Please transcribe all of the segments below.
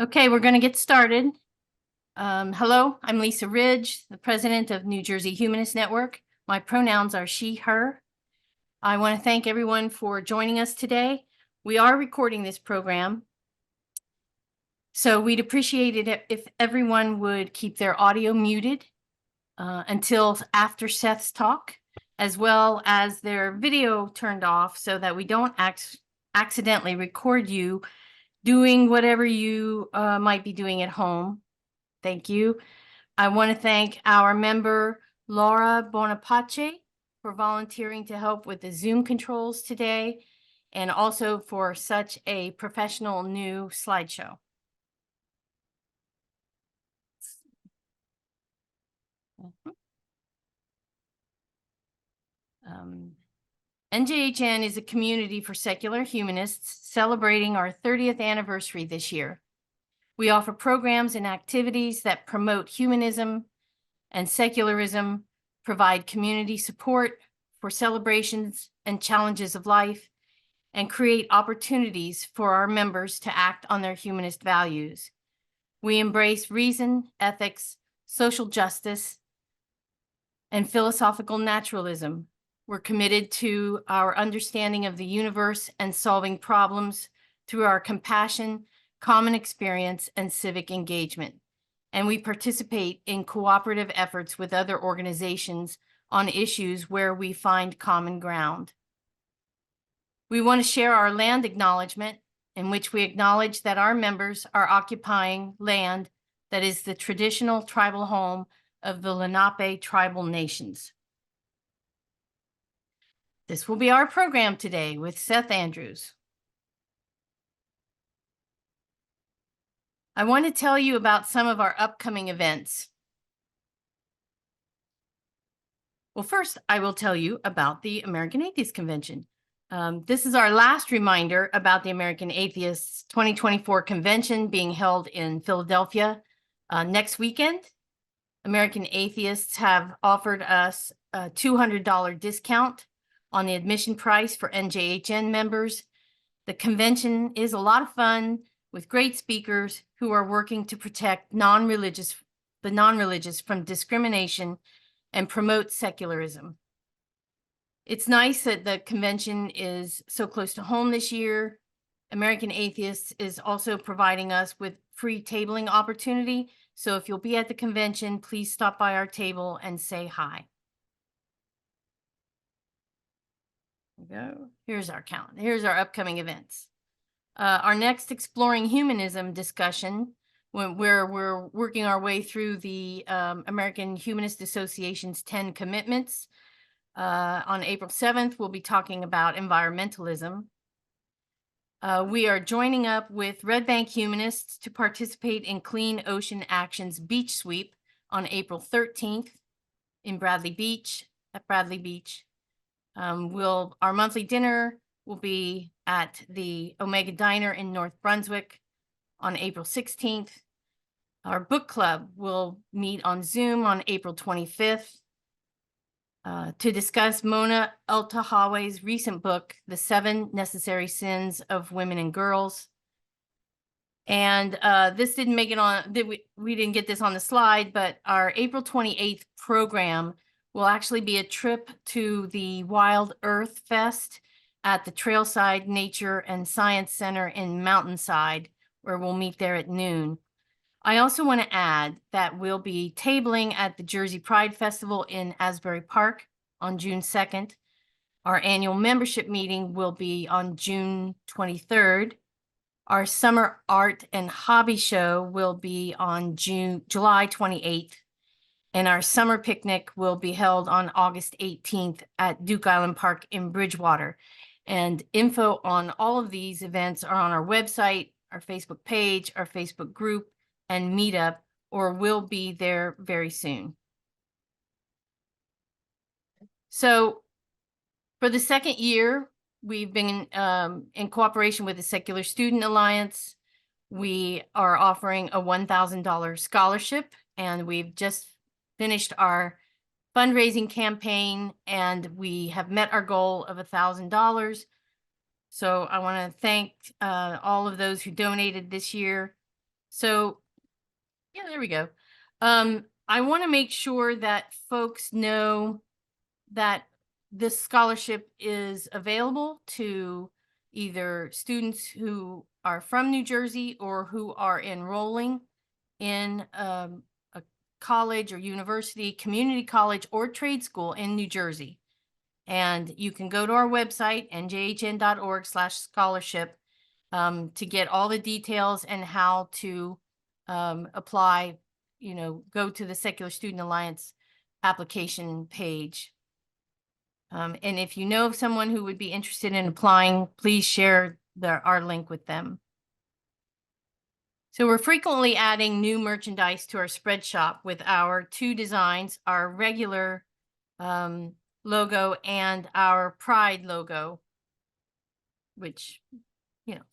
Okay, we're going to get started. Hello, I'm Lisa Ridge, the president of New Jersey Humanist Network. My pronouns are she, her. I want to thank everyone for joining us today. We are recording this program, so we'd appreciate it if everyone would keep their audio muted until after Seth's talk, as well as their video turned off so that we don't accidentally record you doing whatever you might be doing at home. Thank you. I want to thank our member, Laura Bonapace, for volunteering to help with the Zoom controls today, and also for such a professional new slideshow. NJHN is a community for secular humanists celebrating our 30th anniversary this year. We offer programs and activities that promote humanism and secularism, provide community support for celebrations and challenges of life, and create opportunities for our members to act on their humanist values. We embrace reason, ethics, social justice, and philosophical naturalism. We're committed to our understanding of the universe and solving problems through our compassion, common experience, and civic engagement. And we participate in cooperative efforts with other organizations on issues where we find common ground. We want to share our land acknowledgement, in which we acknowledge that our members are occupying land that is the traditional tribal home of the Lenape tribal nations. This will be our program today with Seth Andrews. I want to tell you about some of our upcoming events. Well, first, I will tell you about the American Atheist Convention. This is our last reminder about the American Atheists 2024 convention being held in Philadelphia next weekend. American Atheists have offered us a $200 discount on the admission price for NJHN members. The convention is a lot of fun with great speakers who are working to protect the non-religious from discrimination and promote secularism. It's nice that the convention is so close to home this year. American Atheists is also providing us with free tabling opportunity. So if you'll be at the convention, please stop by our table and say hi. Go. Here's our calendar. Here's our upcoming events. Our next Exploring Humanism discussion, where we're working our way through the American Humanist Association's 10 commitments. On April 7th, we'll be talking about environmentalism. We are joining up with Red Bank Humanists to participate in Clean Ocean Action's Beach Sweep on April 13th in Bradley Beach, at Bradley Beach. Our monthly dinner will be at the Omega Diner in North Brunswick on April 16th. Our book club will meet on Zoom on April 25th to discuss Mona Eltahawy's recent book, The 7 Necessary Sins of Women and Girls. And this didn't make it on, we didn't get this on the slide, but our April 28th program will actually be a trip to the Wild Earth Fest at the Trailside Nature and Science Center in Mountainside, where we'll meet there at noon. I also want to add that we'll be tabling at the Jersey Pride Festival in Asbury Park on June 2nd. Our annual membership meeting will be on June 23rd. Our summer art and hobby show will be on July 28th. And our summer picnic will be held on August 18th at Duke Island Park in Bridgewater. And info on all of these events are on our website, our Facebook page, our Facebook group, and Meetup, or will be there very soon. So for the second year, we've been in cooperation with the Secular Student Alliance. We are offering a $1,000 scholarship, and we've just finished our fundraising campaign, and we have met our goal of $1,000. So I want to thank all of those who donated this year. So, yeah, there we go. I want to make sure that folks know that this scholarship is available to either students who are from New Jersey or who are enrolling in a college or university, community college, or trade school in New Jersey. And you can go to our website, njhn.org/scholarship, to get all the details and how to apply. Go to the Secular Student Alliance application page. And if you know of someone who would be interested in applying, please share our link with them. So we're frequently adding new merchandise to our spread shop with our two designs, our regular logo and our Pride logo, which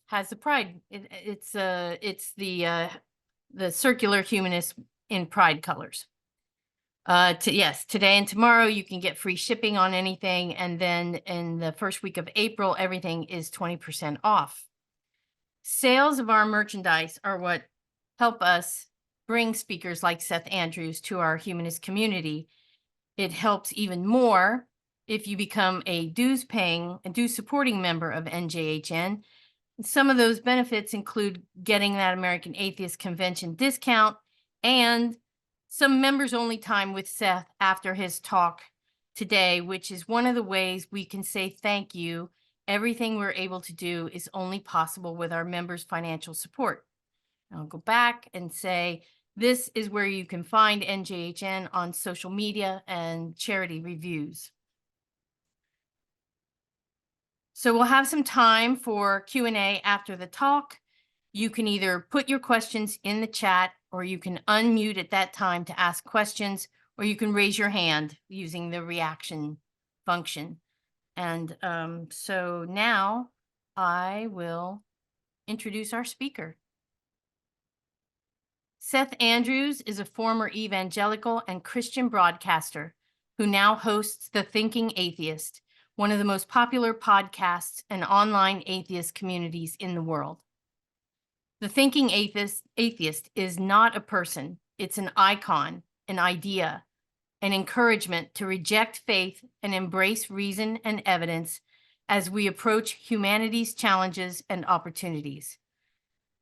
has the Pride. It's the circular humanist in Pride colors. Yes, today and tomorrow you can get free shipping on anything, and then in the first week of April, everything is 20% off. Sales of our merchandise are what help us bring speakers like Seth Andrews to our humanist community. It helps even more if you become a dues supporting member of NJHN. Some of those benefits include getting that American Atheist Convention discount and some members only time with Seth after his talk today, which is one of the ways we can say thank you. Everything we're able to do is only possible with our members' financial support. I'll go back and say, this is where you can find NJHN on social media and charity reviews. So we'll have some time for Q&A after the talk. You can either put your questions in the chat, or you can unmute at that time to ask questions, or you can raise your hand using the reaction function. And so now I will introduce our speaker. Seth Andrews is a former evangelical and Christian broadcaster who now hosts The Thinking Atheist, one of the most popular podcasts and online atheist communities in the world. The Thinking Atheist is not a person. It's an icon, an idea, an encouragement to reject faith and embrace reason and evidence as we approach humanity's challenges and opportunities.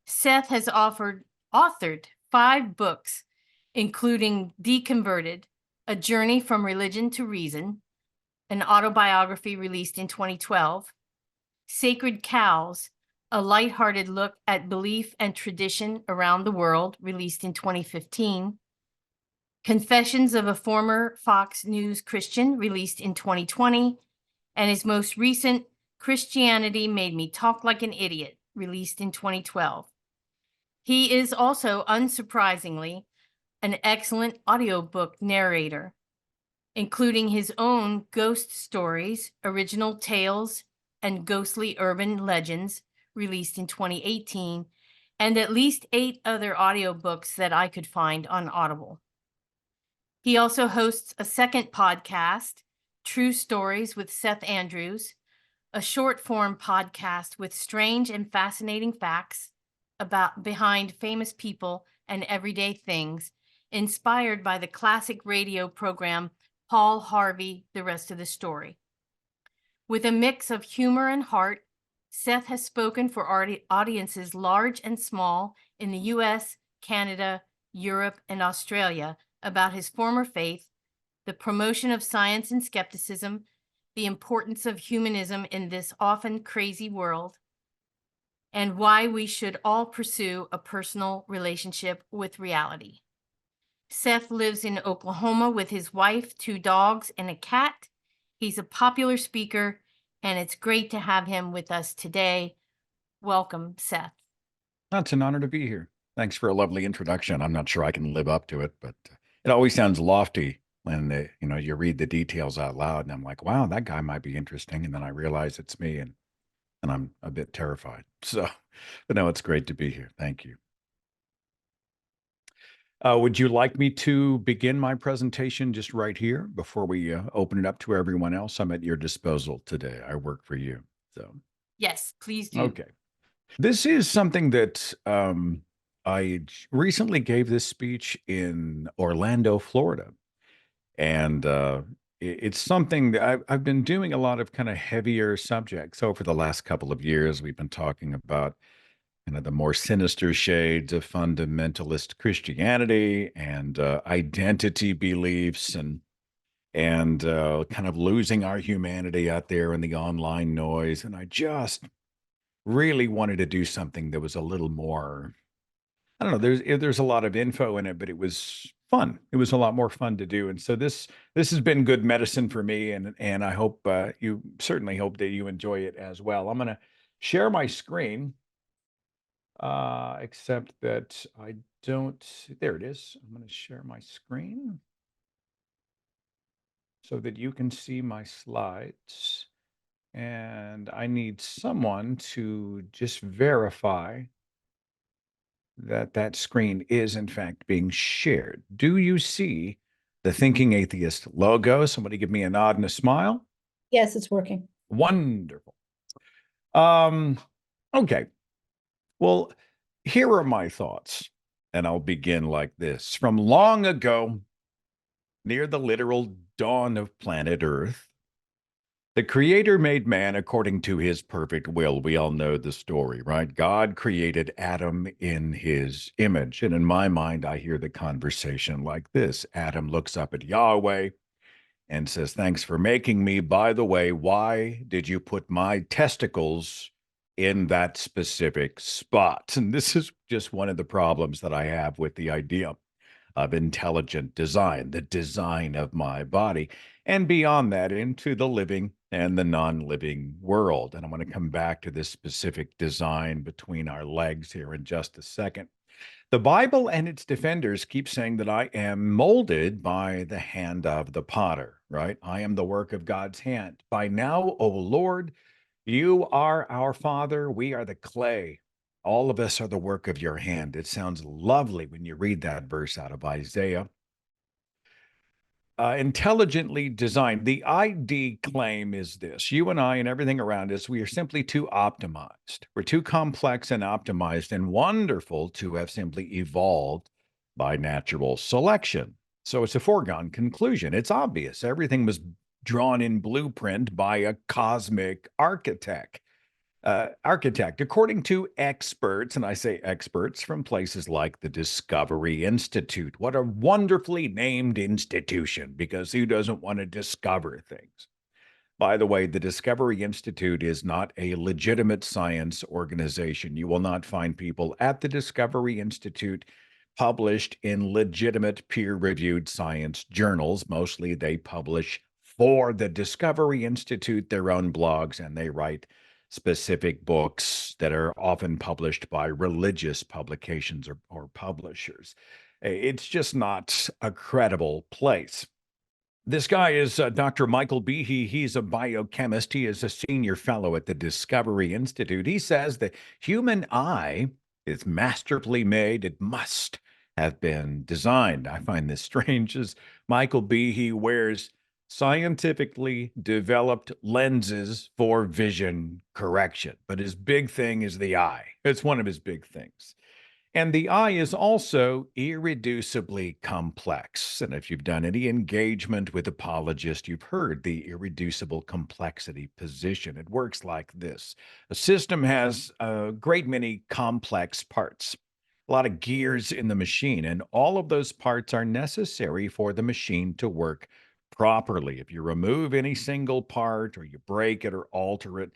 Seth has authored 5 books, including Deconverted, A Journey from Religion to Reason, an autobiography released in 2012, Sacred Cows, a lighthearted look at belief and tradition around the world, released in 2015, Confessions of a Former Fox News Christian, released in 2020, and his most recent, Christianity Made Me Talk Like an Idiot, released in 2012. He is also, unsurprisingly, an excellent audiobook narrator, including his own Ghost Stories, Original Tales, and Ghostly Urban Legends, released in 2018, and at least 8 other audiobooks that I could find on Audible. He also hosts a second podcast, True Stories with Seth Andrews, a short-form podcast with strange and fascinating facts behind famous people and everyday things, inspired by the classic radio program Paul Harvey, The Rest of the Story. With a mix of humor and heart, Seth has spoken for audiences large and small in the US, Canada, Europe, and Australia about his former faith, the promotion of science and skepticism, the importance of humanism in this often crazy world, and why we should all pursue a personal relationship with reality. Seth lives in Oklahoma with his wife, 2 dogs, and a cat. He's a popular speaker, and it's great to have him with us today. Welcome, Seth. It's an honor to be here. Thanks for a lovely introduction. I'm not sure I can live up to it, but it always sounds lofty when you read the details out loud, and I'm like, wow, that guy might be interesting. And then I realize it's me, and I'm a bit terrified. So, but no, it's great to be here. Thank you. Would you like me to begin my presentation just right here before we open it up to everyone else? I'm at your disposal today. I work for you. So yes, please do. Okay. This is something that recently gave this speech in Orlando, Florida, and it's something that I've been doing a lot of kind of heavier subjects over the last couple of years. We've been talking about the more sinister shades of fundamentalist Christianity and identity beliefs and kind of losing our humanity out there in the online noise. And I just really wanted to do something that was a little more, I don't know, there's a lot of info in it, but it was fun. It was a lot more fun to do. And so this has been good medicine for me, and I hope you certainly hope that you enjoy it as well. I'm going to share my screen, except that I don't, there it is. I'm going to share my screen so that you can see my slides. And I need someone to just verify that that screen is in fact being shared. Do you see the Thinking Atheist logo? Somebody give me a nod and a smile. Yes, it's working. Wonderful. Okay. Well, here are my thoughts, and I'll begin like this. From long ago, near the literal dawn of planet Earth, the Creator made man according to his perfect will. We all know the story, right? God created Adam in his image. And in my mind, I hear the conversation like this. Adam looks up at Yahweh and says, "Thanks for making me. By the way, why did you put my testicles in that specific spot?" And this is just one of the problems that I have with the idea of intelligent design, the design of my body, and beyond that into the living and the non-living world. And I'm going to come back to this specific design between our legs here in just a second. The Bible and its defenders keep saying that I am molded by the hand of the potter, right? I am the work of God's hand. By now, O Lord, you are our Father. We are the clay. All of us are the work of your hand. It sounds lovely when you read that verse out of Isaiah. Intelligently designed. The ID claim is this: you and I and everything around us, we are simply too optimized. We're too complex and optimized and wonderful to have simply evolved by natural selection. So it's a foregone conclusion. It's obvious. Everything was drawn in blueprint by a cosmic architect. According to experts, and I say experts from places like the Discovery Institute. What a wonderfully named institution, because who doesn't want to discover things? By the way, the Discovery Institute is not a legitimate science organization. You will not find people at the Discovery Institute published in legitimate peer-reviewed science journals. Mostly they publish for the Discovery Institute their own blogs, and they write specific books that are often published by religious publications or publishers. It's just not a credible place. This guy is Dr. Michael Behe. He's a biochemist. He is a senior fellow at the Discovery Institute. He says the human eye is masterfully made. It must have been designed. I find this strange, as Michael Behe wears scientifically developed lenses for vision correction. But his big thing is the eye. It's one of his big things. And the eye is also irreducibly complex. And if you've done any engagement with apologists, you've heard the irreducible complexity position. It works like this: a system has a great many complex parts, a lot of gears in the machine, and all of those parts are necessary for the machine to work properly. If you remove any single part, or you break it or alter it,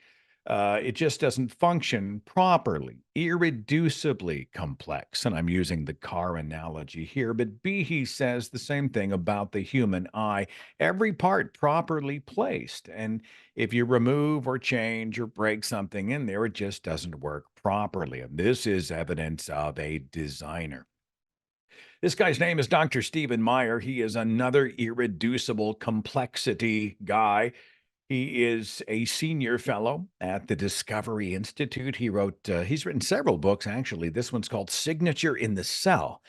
it just doesn't function properly. Irreducibly complex. And I'm using the car analogy here, but Behe says the same thing about the human eye. Every part properly placed. And if you remove or change or break something in there, it just doesn't work properly. And this is evidence of a designer. This guy's name is Dr. Stephen Meyer. He is another irreducible complexity guy. He is a senior fellow at the Discovery Institute. He's written several books, actually. This one's called Signature in the Cell: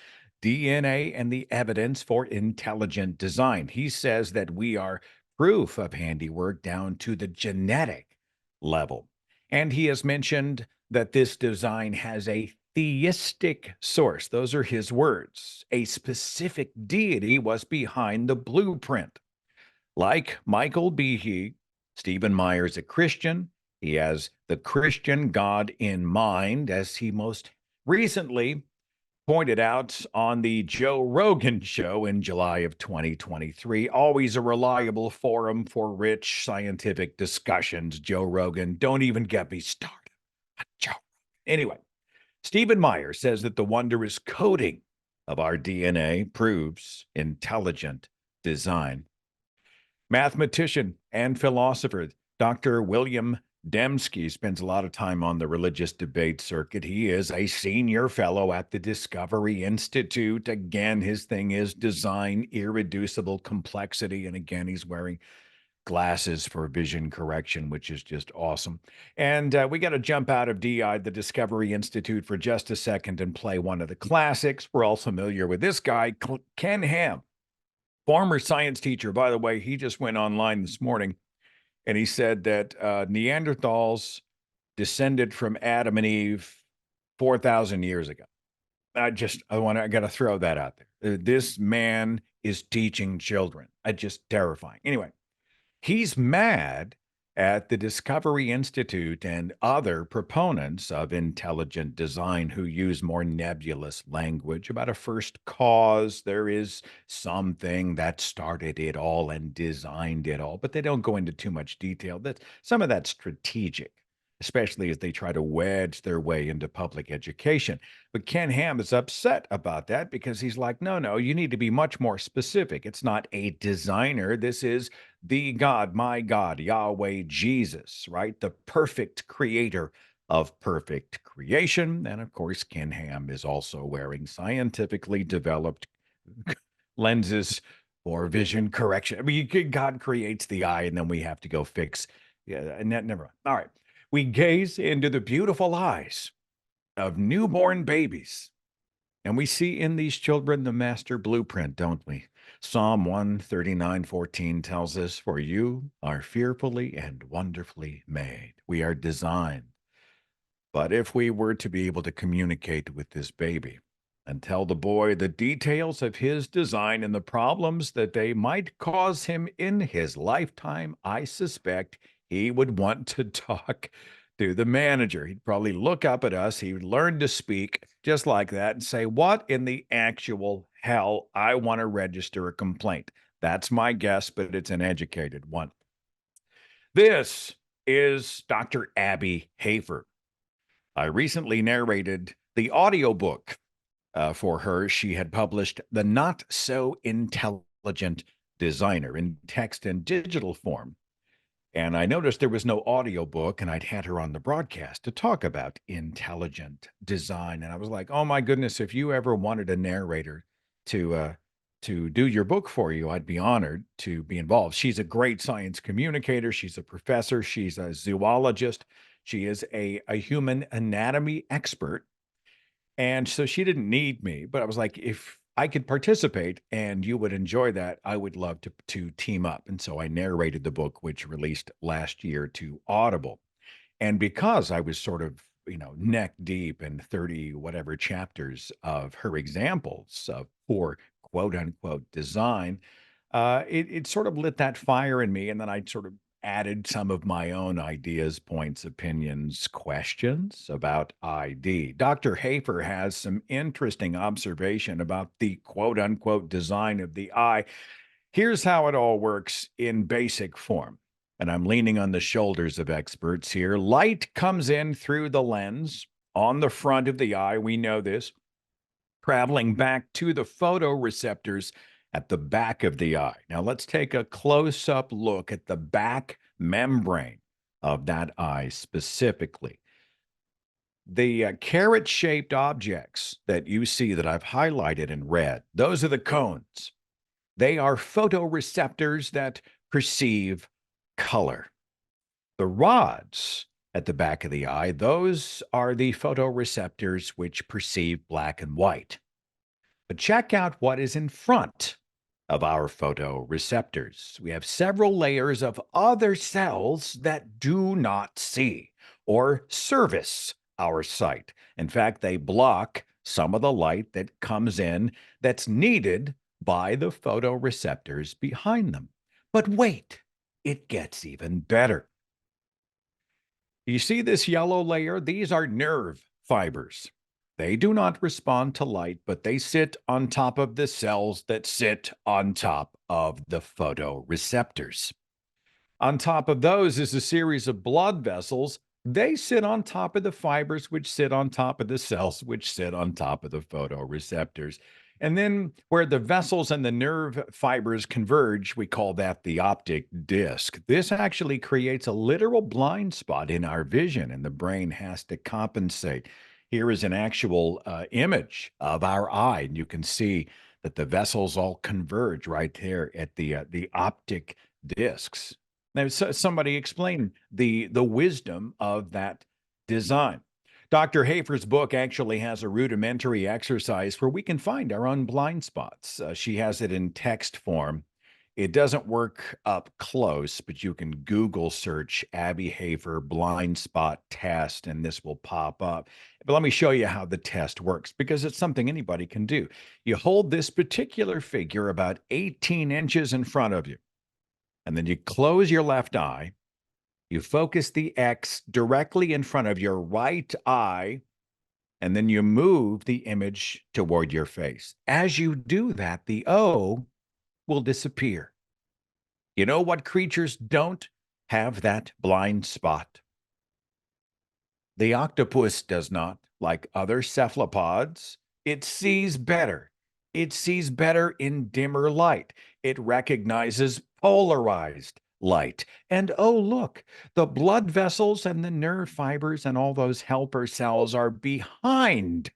DNA and the Evidence for Intelligent Design. He says that we are proof of handiwork down to the genetic level. And he has mentioned that this design has a theistic source. Those are his words. A specific deity was behind the blueprint. Like Michael Behe, Stephen Meyer's a Christian. He has the Christian God in mind, as he most recently pointed out on the Joe Rogan show in July of 2023. Always a reliable forum for rich scientific discussions. Joe Rogan, don't even get me started. Joe. Anyway, Stephen Meyer says that the wondrous coding of our DNA proves intelligent design. Mathematician and philosopher Dr. William Dembski spends a lot of time on the religious debate circuit. He is a senior fellow at the Discovery Institute. Again, his thing is design, irreducible complexity. And again, he's wearing glasses for vision correction, which is just awesome. And we got to jump out of DI, the Discovery Institute, for just a second and play one of the classics. We're all familiar with this guy, Ken Ham. Former science teacher, by the way. He just went online this morning and he said that Neanderthals descended from Adam and Eve 4,000 years ago. I got to throw that out there. This man is teaching children. Just terrifying. Anyway, he's mad at the Discovery Institute and other proponents of intelligent design who use more nebulous language about a first cause. There is something that started it all and designed it all, but they don't go into too much detail. That some of that's strategic, especially as they try to wedge their way into public education. But Ken Ham is upset about that because he's like, no, you need to be much more specific. It's not a designer. This is the God, my God, Yahweh, Jesus, right? The perfect creator of perfect creation. And of course, Ken Ham is also wearing scientifically developed lenses for vision correction. I mean, God creates the eye and then we have to go fix. Yeah, and that never mind. All right. We gaze into the beautiful eyes of newborn babies, and we see in these children the master blueprint, don't we? Psalm 139:14 tells us, "For you are fearfully and wonderfully made." We are designed. But if we were to be able to communicate with this baby and tell the boy the details of his design and the problems that they might cause him in his lifetime, I suspect he would want to talk to the manager. He'd probably look up at us. He would learn to speak just like that and say, "What in the actual hell? I want to register a complaint." That's my guess, but it's an educated one. This is Dr. Abby Hafer. I recently narrated the audiobook for her. She had published The Not So Intelligent Designer in text and digital form. And I noticed there was no audiobook, and I'd had her on the broadcast to talk about intelligent design. And I was like, oh my goodness, if you ever wanted a narrator to do your book for you, I'd be honored to be involved. She's a great science communicator. She's a professor. She's a zoologist. She is a human anatomy expert. And so she didn't need me, but I was like, if I could participate and you would enjoy that, I would love to team up. And so I narrated the book, which released last year to Audible. And because I was sort of, neck deep in 30 whatever chapters of her examples for quote unquote design, it sort of lit that fire in me. And then I sort of added some of my own ideas, points, opinions, questions about ID. Dr. Hafer has some interesting observation about the quote unquote design of the eye. Here's how it all works in basic form. And I'm leaning on the shoulders of experts here. Light comes in through the lens on the front of the eye. We know this, traveling back to the photoreceptors at the back of the eye. Now let's take a close-up look at the back membrane of that eye specifically. The carrot-shaped objects that you see that I've highlighted in red, those are the cones. They are photoreceptors that perceive color. The rods at the back of the eye, those are the photoreceptors which perceive black and white. But check out what is in front of our photoreceptors. We have several layers of other cells that do not see or service our sight. In fact, they block some of the light that comes in that's needed by the photoreceptors behind them. But wait, it gets even better. You see this yellow layer? These are nerve fibers. They do not respond to light, but they sit on top of the cells that sit on top of the photoreceptors. On top of those is a series of blood vessels. They sit on top of the fibers, which sit on top of the cells, which sit on top of the photoreceptors. And then where the vessels and the nerve fibers converge, we call that the optic disc. This actually creates a literal blind spot in our vision, and the brain has to compensate. Here is an actual image of our eye, and you can see that the vessels all converge right there at the optic discs. Now, somebody explain the wisdom of that design. Dr. Hafer's book actually has a rudimentary exercise where we can find our own blind spots. She has it in text form. It doesn't work up close, but you can Google search Abby Hafer blind spot test, and this will pop up. But let me show you how the test works because it's something anybody can do. You hold this particular figure about 18 inches in front of you, and then you close your left eye. You focus the X directly in front of your right eye, and then you move the image toward your face. As you do that, the O will disappear. You know what creatures don't have that blind spot? The octopus does not, like other cephalopods. It sees better. It sees better in dimmer light. It recognizes polarized light. And oh, look, the blood vessels and the nerve fibers and all those helper cells are behind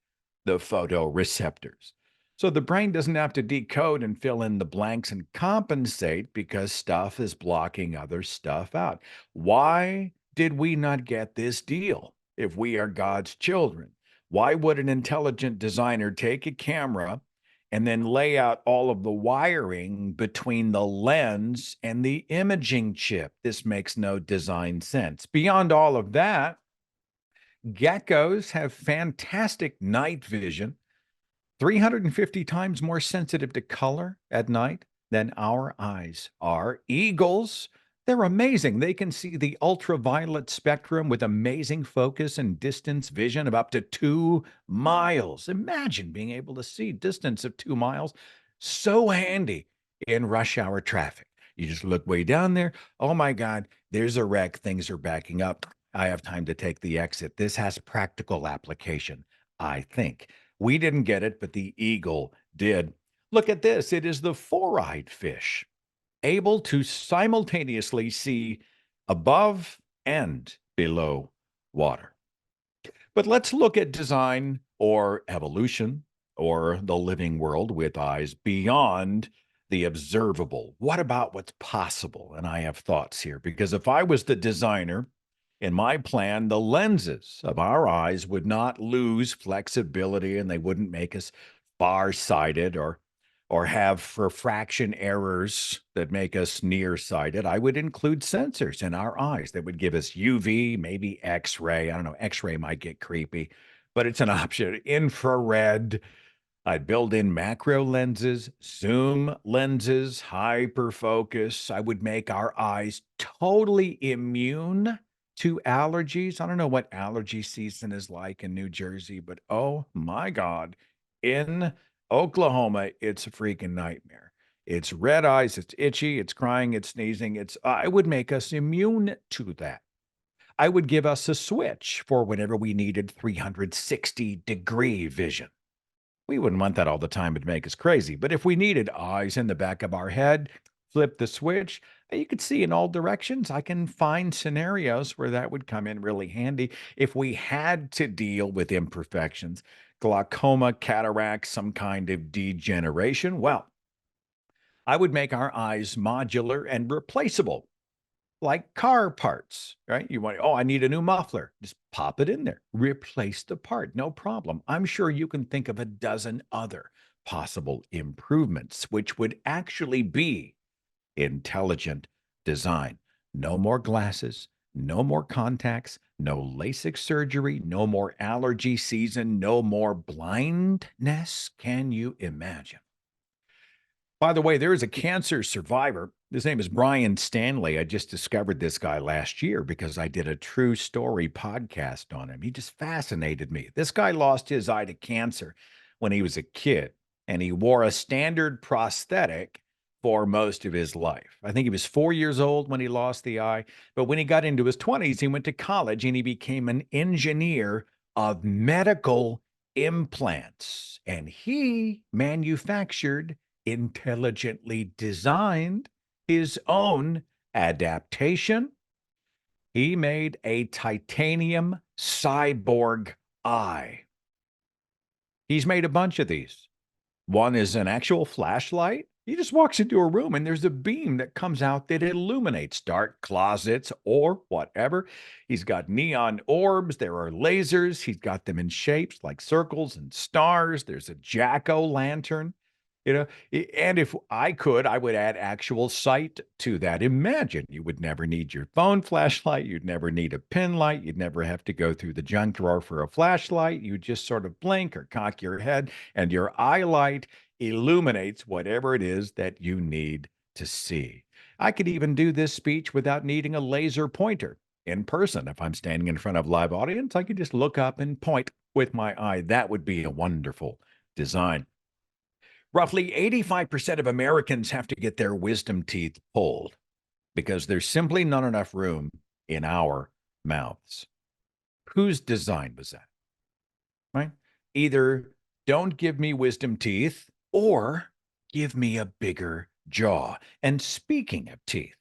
the photoreceptors. So the brain doesn't have to decode and fill in the blanks and compensate because stuff is blocking other stuff out. Why did we not get this deal if we are God's children? Why would an intelligent designer take a camera and then lay out all of the wiring between the lens and the imaging chip? This makes no design sense. Beyond all of that, geckos have fantastic night vision, 350 times more sensitive to color at night than our eyes are. Eagles, they're amazing. They can see the ultraviolet spectrum with amazing focus and distance vision of up to 2 miles. Imagine being able to see distance of 2 miles. So handy in rush hour traffic. You just look way down there. Oh my God, there's a wreck. Things are backing up. I have time to take the exit. This has practical application, I think. We didn't get it, but the eagle did. Look at this. It is the four-eyed fish, able to simultaneously see above and below water. But let's look at design or evolution or the living world with eyes beyond the observable. What about what's possible? And I have thoughts here because if I was the designer, in my plan, the lenses of our eyes would not lose flexibility and they wouldn't make us far-sighted or have refraction errors that make us nearsighted. I would include sensors in our eyes that would give us UV, maybe X-ray. I don't know, X-ray might get creepy, but it's an option. Infrared. I'd build in macro lenses, zoom lenses, hyperfocus. I would make our eyes totally immune to allergies. I don't know what allergy season is like in New Jersey, but oh my God, in Oklahoma, it's a freaking nightmare. It's red eyes, it's itchy, it's crying, it's sneezing. I would make us immune to that. I would give us a switch for whenever we needed 360-degree vision. We wouldn't want that all the time. It'd make us crazy. But if we needed eyes in the back of our head, flip the switch, you could see in all directions. I can find scenarios where that would come in really handy if we had to deal with imperfections, glaucoma, cataract, some kind of degeneration. Well, I would make our eyes modular and replaceable like car parts, right? You want, oh, I need a new muffler. Just pop it in there, replace the part, no problem. I'm sure you can think of a dozen other possible improvements, which would actually be intelligent design. No more glasses, No more contacts, no LASIK surgery, no more allergy season, no more blindness. Can you imagine? By the way, there is a cancer survivor. His name is Brian Stanley. I just discovered this guy last year because I did a true story podcast on him. He just fascinated me. This guy lost his eye to cancer when he was a kid, and he wore a standard prosthetic for most of his life. I think he was 4 years old when he lost the eye, but when he got into his 20s, he went to college and he became an engineer of medical implants, and he manufactured intelligently designed his own adaptation. He made a titanium cyborg eye. He's made a bunch of these. One is an actual flashlight. He just walks into a room and there's a beam that comes out that illuminates dark closets or whatever. He's got neon orbs. There are lasers. He's got them in shapes like circles and stars. There's a jack-o'-lantern. And if I could, I would add actual sight to that. Imagine you would never need your phone flashlight. You'd never need a pin light. You'd never have to go through the junk drawer for a flashlight. You just sort of blink or cock your head, and your eye light illuminates whatever it is that you need to see. I could even do this speech without needing a laser pointer in person. If I'm standing in front of a live audience, I could just look up and point with my eye. That would be a wonderful design. Roughly 85% of Americans have to get their wisdom teeth pulled because there's simply not enough room in our mouths. Whose design was that? Right? Either don't give me wisdom teeth or give me a bigger jaw. And speaking of teeth,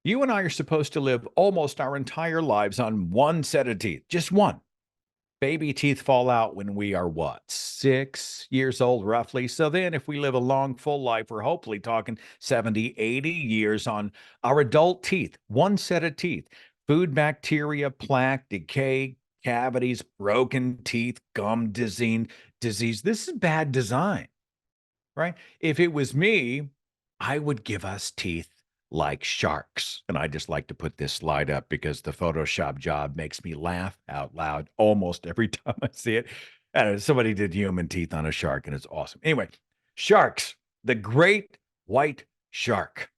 you and I are supposed to live almost our entire lives on one set of teeth, just one. Baby teeth fall out when we are what, 6 years old, roughly. So then if we live a long, full life, we're hopefully talking 70, 80 years on our adult teeth, one set of teeth. Food bacteria, plaque, decay, cavities, broken teeth, gum disease. This is bad design, right? If it was me, I would give us teeth like sharks. And I just like to put this slide up because the Photoshop job makes me laugh out loud almost every time I see it. Somebody did human teeth on a shark and it's awesome. Anyway, sharks, the great white shark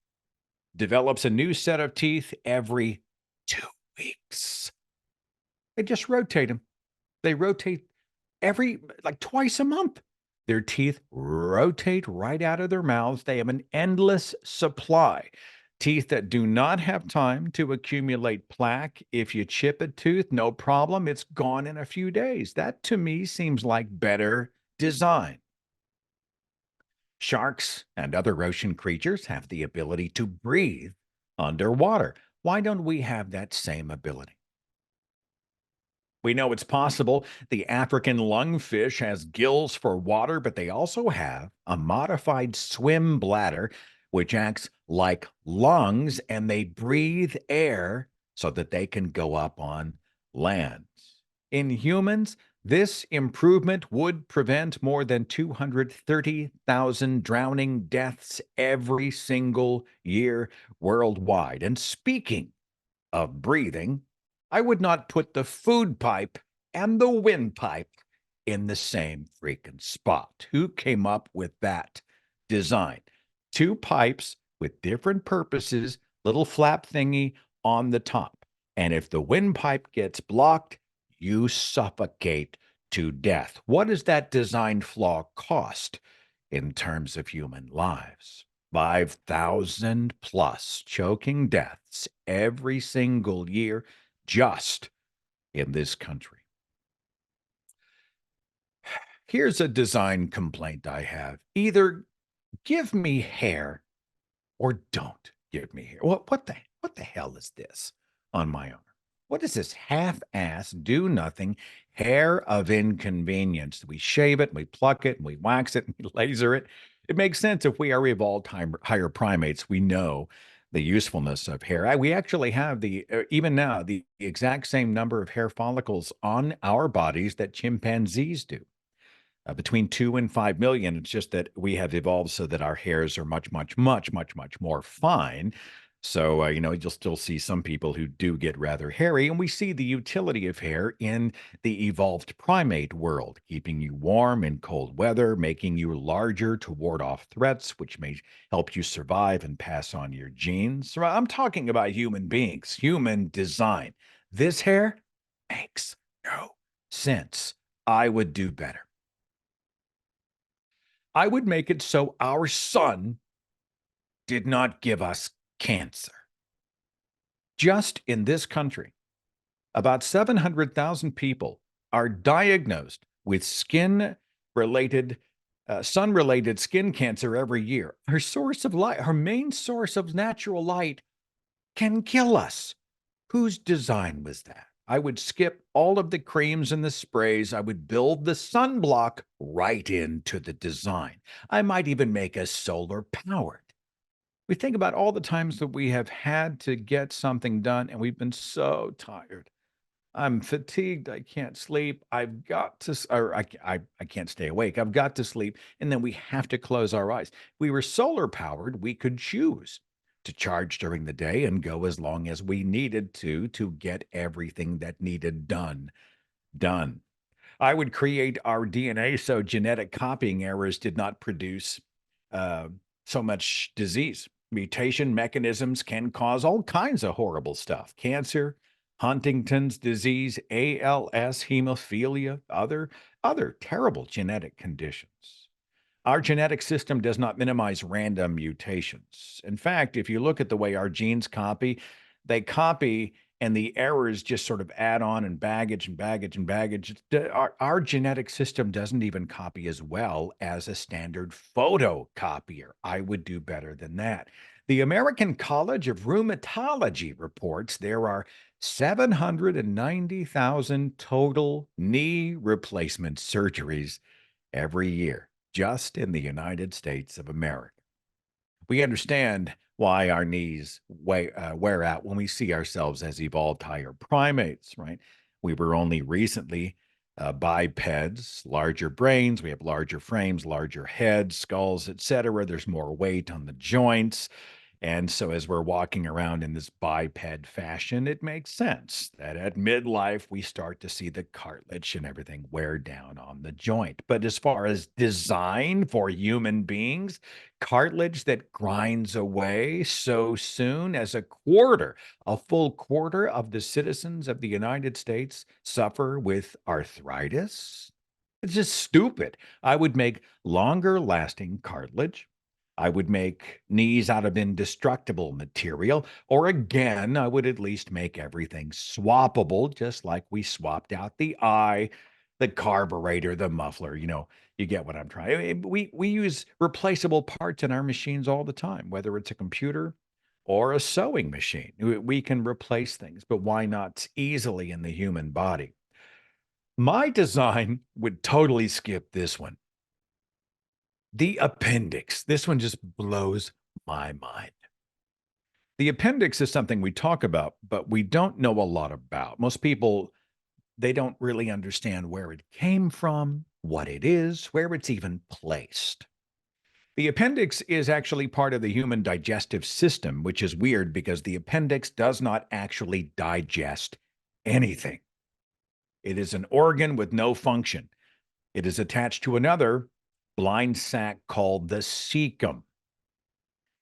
develops a new set of teeth every 2 weeks. They just rotate them. They rotate like twice a month. Their teeth rotate right out of their mouths. They have an endless supply. Teeth that do not have time to accumulate plaque. If you chip a tooth, no problem. It's gone in a few days. That to me seems like better design. Sharks and other ocean creatures have the ability to breathe underwater. Why don't we have that same ability? We know it's possible. The African lungfish has gills for water, but they also have a modified swim bladder, which acts like lungs, and they breathe air so that they can go up on land. In humans, this improvement would prevent more than 230,000 drowning deaths every single year worldwide. And speaking of breathing, I would not put the food pipe and the windpipe in the same freaking spot. Who came up with that design? Two pipes with different purposes, little flap thingy on the top. And if the windpipe gets blocked, you suffocate to death. What does that design flaw cost in terms of human lives? 5,000 plus choking deaths every single year just in this country. Here's a design complaint I have. Either give me hair or don't give me hair. What the hell is this on my arm? What is this half-ass, do-nothing hair of inconvenience? We shave it, we pluck it, and we wax it, and we laser it. It makes sense if we are evolved higher primates. We know the usefulness of hair. We actually have even now, the exact same number of hair follicles on our bodies that chimpanzees do. Between 2 and 5 million. It's just that we have evolved so that our hairs are much, much, much, much, much more fine. So, you'll still see some people who do get rather hairy, and we see the utility of hair in the evolved primate world, keeping you warm in cold weather, making you larger to ward off threats, which may help you survive and pass on your genes. So I'm talking about human beings, human design. This hair makes no sense. I would do better. I would make it so our sun did not give us cancer. Just in this country, about 700,000 people are diagnosed with sun related skin cancer every year. Her main source of natural light can kill us. Whose design was that? I would skip all of the creams and the sprays. I would build the sunblock right into the design. I might even make us solar powered. We think about all the times that we have had to get something done and we've been so tired. I'm fatigued. I can't sleep. I've got to, or I can't stay awake. I've got to sleep. And then we have to close our eyes. If we were solar powered, we could choose to charge during the day and go as long as we needed to get everything that needed done. I would create our DNA so genetic copying errors did not produce uh, so much disease. Mutation mechanisms can cause all kinds of horrible stuff: cancer, Huntington's disease, ALS, hemophilia, other terrible genetic conditions. Our genetic system does not minimize random mutations. In fact, if you look at the way our genes copy, they copy and the errors just sort of add on and baggage and baggage and baggage. Our genetic system doesn't even copy as well as a standard photocopier. I would do better than that. The American College of Rheumatology reports there are 790,000 total knee replacement surgeries every year, just in the United States of America. We understand why our knees wear out when we see ourselves as evolved higher primates, right? We were only recently bipeds, larger brains, we have larger frames, larger heads, skulls, etc. There's more weight on the joints. And so, as we're walking around in this biped fashion, it makes sense that at midlife, we start to see the cartilage and everything wear down on the joint. But as far as design for human beings, cartilage that grinds away so soon as a full quarter of the citizens of the United States suffer with arthritis. It's just stupid. I would make longer lasting cartilage. I would make knees out of indestructible material, or again, I would at least make everything swappable, just like we swapped out the eye, the carburetor, the muffler. You get what I'm trying. We use replaceable parts in our machines all the time, whether it's a computer or a sewing machine. We can replace things, but why not easily in the human body? My design would totally skip this one. The appendix. This one just blows my mind. The appendix is something we talk about, but we don't know a lot about. Most people, they don't really understand where it came from, what it is, where it's even placed. The appendix is actually part of the human digestive system, which is weird because the appendix does not actually digest anything. It is an organ with no function. It is attached to another blind sac called the cecum.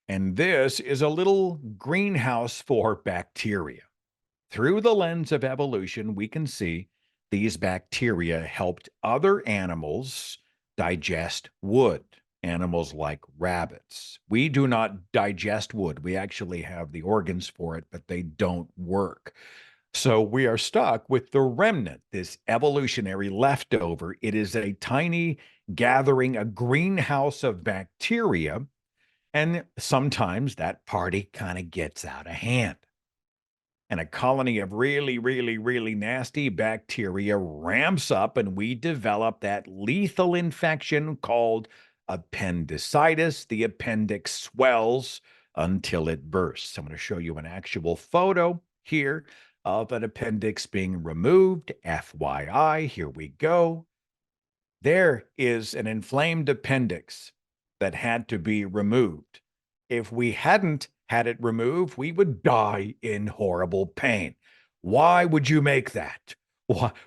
And this is a little greenhouse for bacteria. Through the lens of evolution, we can see these bacteria helped other animals digest wood, animals like rabbits. We do not digest wood. We actually have the organs for it, but they don't work. So we are stuck with the remnant, this evolutionary leftover. It is a tiny gathering, a greenhouse of bacteria. And sometimes that party kind of gets out of hand. And a colony of really, really, really nasty bacteria ramps up, and we develop that lethal infection called appendicitis. The appendix swells until it bursts. I'm going to show you an actual photo here of an appendix being removed. FYI, here we go. There is an inflamed appendix that had to be removed. If we hadn't had it removed, we would die in horrible pain. Why would you make that?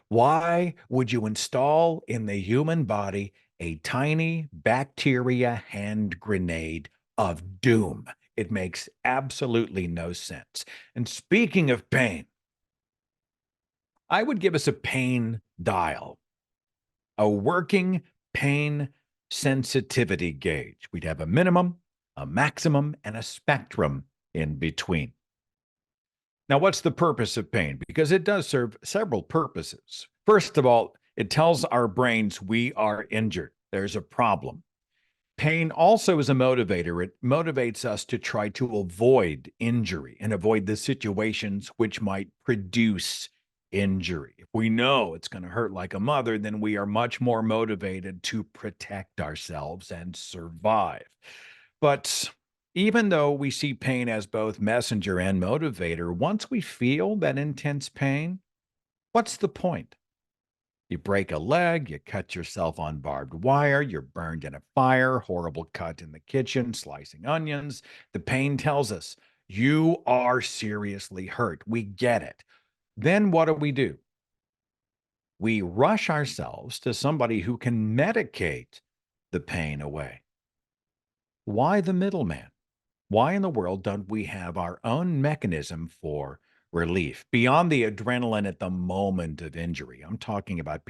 Why would you install in the human body a tiny bacteria hand grenade of doom? It makes absolutely no sense. And speaking of pain, I would give us a pain dial, a working pain sensitivity gauge. We'd have a minimum, a maximum, and a spectrum in between. Now, what's the purpose of pain? Because it does serve several purposes. First of all, it tells our brains we are injured. There's a problem. Pain also is a motivator. It motivates us to try to avoid injury and avoid the situations which might produce injury. If we know it's going to hurt like a mother, then we are much more motivated to protect ourselves and survive. But even though we see pain as both messenger and motivator, once we feel that intense pain, what's the point? You break a leg, you cut yourself on barbed wire, you're burned in a fire, horrible cut in the kitchen, slicing onions. The pain tells us you are seriously hurt. We get it. Then what do? We rush ourselves to somebody who can medicate the pain away. Why the middleman? Why in the world don't we have our own mechanism for relief beyond the adrenaline at the moment of injury? I'm talking about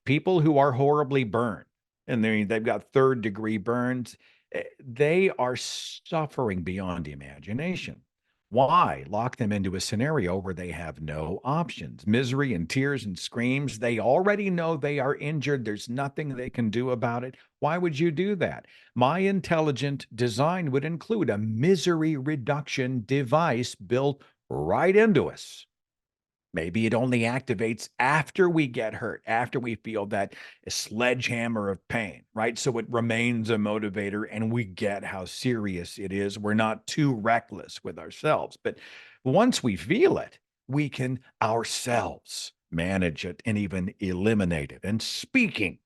people who are horribly burned and they've got third degree burns. They are suffering beyond imagination. Why lock them into a scenario where they have no options? Misery and tears and screams. They already know they are injured. There's nothing they can do about it. Why would you do that? My intelligent design would include a misery reduction device built right into us. Maybe it only activates after we get hurt, after we feel that sledgehammer of pain, right? So it remains a motivator and we get how serious it is. We're not too reckless with ourselves. But once we feel it, we can ourselves manage it and even eliminate it. And speaking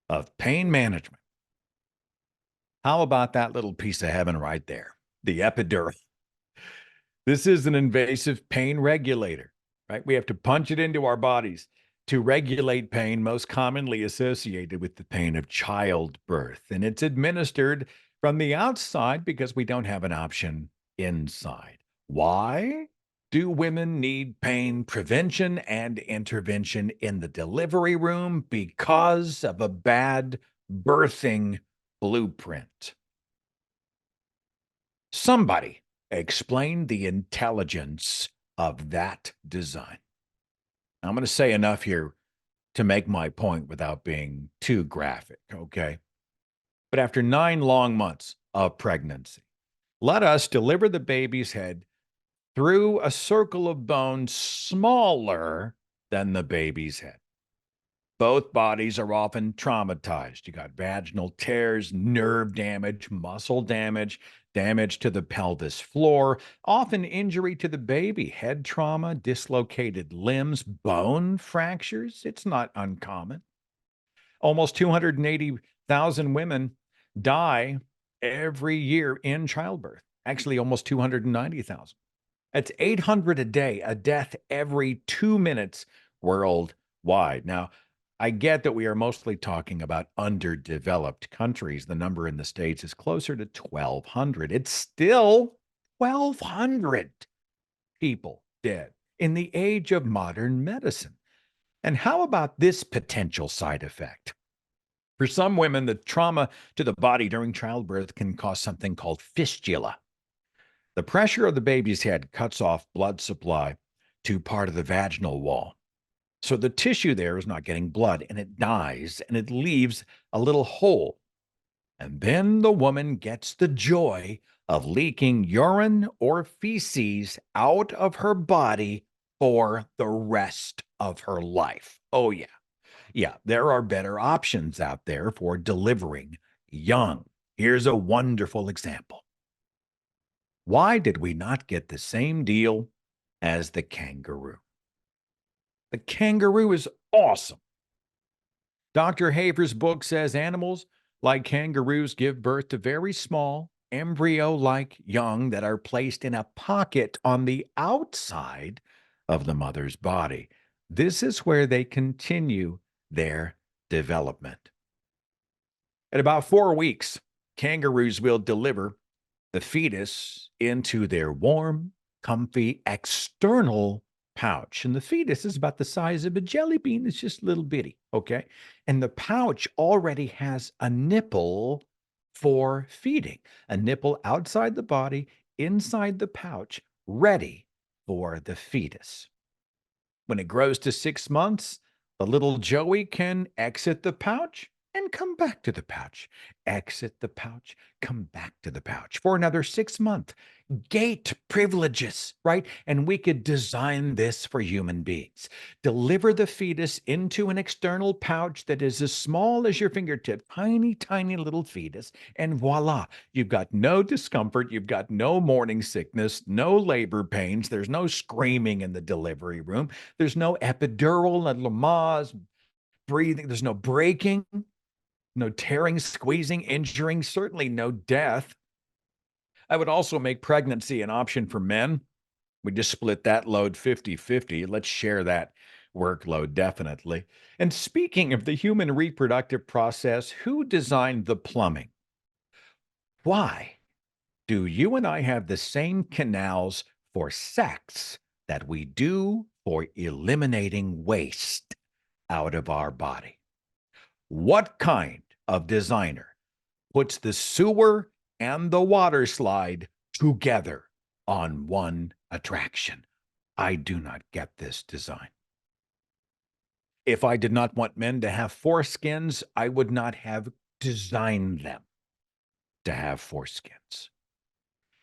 of pain management, how about that little piece of heaven right there? The epidural. This is an invasive pain regulator, right? We have to punch it into our bodies to regulate pain most commonly associated with the pain of childbirth. And it's administered from the outside because we don't have an option inside. Why do women need pain prevention and intervention in the delivery room? Because of a bad birthing blueprint. Somebody explain the intelligence of that design. I'm going to say enough here to make my point without being too graphic, okay? But after 9 long months of pregnancy, let us deliver the baby's head through a circle of bone smaller than the baby's head. Both bodies are often traumatized. You got vaginal tears, nerve damage, muscle damage, damage to the pelvis floor, often injury to the baby, head trauma, dislocated limbs, bone fractures. It's not uncommon. Almost 280,000 women die every year in childbirth. Actually, almost 290,000. That's 800 a day, a death every 2 minutes worldwide. Now, I get that we are mostly talking about underdeveloped countries. The number in the States is closer to 1,200. It's still 1,200 people dead in the age of modern medicine. And how about this potential side effect? For some women, the trauma to the body during childbirth can cause something called fistula. The pressure of the baby's head cuts off blood supply to part of the vaginal wall. So the tissue there is not getting blood and it dies and it leaves a little hole. And then the woman gets the joy of leaking urine or feces out of her body for the rest of her life. Oh, yeah. Yeah, there are better options out there for delivering young. Here's a wonderful example. Why did we not get the same deal as the kangaroo? The kangaroo is awesome. Dr. Haver's book says animals like kangaroos give birth to very small embryo-like young that are placed in a pocket on the outside of the mother's body. This is where they continue their development. At about 4 weeks, kangaroos will deliver the fetus into their warm, comfy external pouch. And the fetus is about the size of a jelly bean. It's just little bitty, okay? And the pouch already has a nipple for feeding, a nipple outside the body, inside the pouch, ready for the fetus. When it grows to 6 months, the little Joey can exit the pouch and come back to the pouch. Exit the pouch, come back to the pouch for another 6 months. Gate privileges, right? And we could design this for human beings. Deliver the fetus into an external pouch that is as small as your fingertip, tiny, tiny little fetus, and voila, you've got no discomfort, you've got no morning sickness, no labor pains, there's no screaming in the delivery room, there's no epidural and Lamaze breathing, there's no breaking, no tearing, squeezing, injuring, certainly no death. I would also make pregnancy an option for men. We just split that load 50-50. Let's share that workload, definitely. And speaking of the human reproductive process, who designed the plumbing? Why do you and I have the same canals for sex that we do for eliminating waste out of our body? What kind of designer puts the sewer and the water slide together on one attraction? I do not get this design. If I did not want men to have foreskins, I would not have designed them to have foreskins.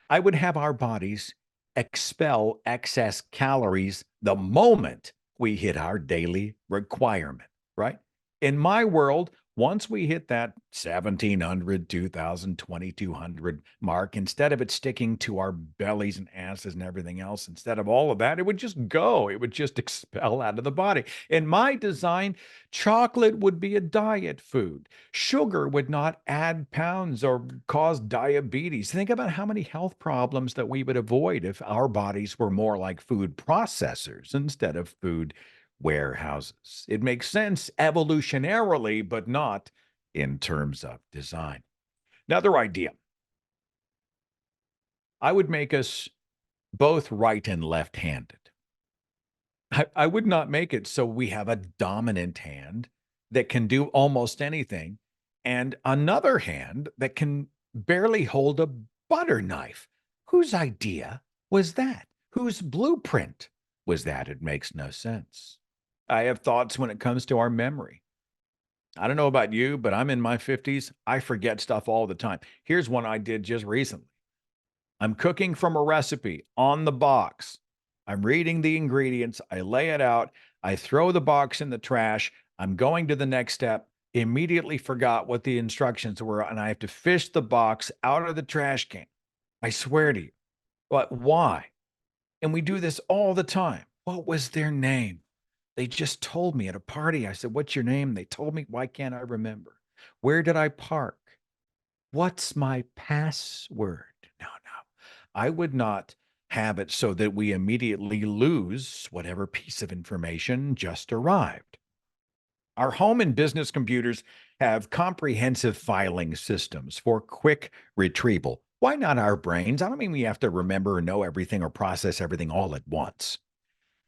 I would have our bodies expel excess calories the moment we hit our daily requirement, right? In my world, once we hit that 1,700, 2,000, 2,200 mark, instead of it sticking to our bellies and asses and everything else, instead of all of that, it would just go. It would just expel out of the body. In my design, chocolate would be a diet food. Sugar would not add pounds or cause diabetes. Think about how many health problems that we would avoid if our bodies were more like food processors instead of food warehouses. It makes sense evolutionarily, but not in terms of design. Another idea. I would make us both right and left-handed. I would not make it so we have a dominant hand that can do almost anything and another hand that can barely hold a butter knife. Whose idea was that? Whose blueprint was that? It makes no sense. I have thoughts when it comes to our memory. I don't know about you, but I'm in my 50s. I forget stuff all the time. Here's one I did just recently. I'm cooking from a recipe on the box. I'm reading the ingredients. I lay it out. I throw the box in the trash. I'm going to the next step. Immediately forgot what the instructions were, and I have to fish the box out of the trash can. I swear to you. But why? And we do this all the time. What was their name? They just told me at a party. I said, "What's your name?" They told me. Why can't I remember? Where did I park? What's my password? No, no. I would not have it so that we immediately lose whatever piece of information just arrived. Our home and business computers have comprehensive filing systems for quick retrieval. Why not our brains? I don't mean we have to remember or know everything or process everything all at once.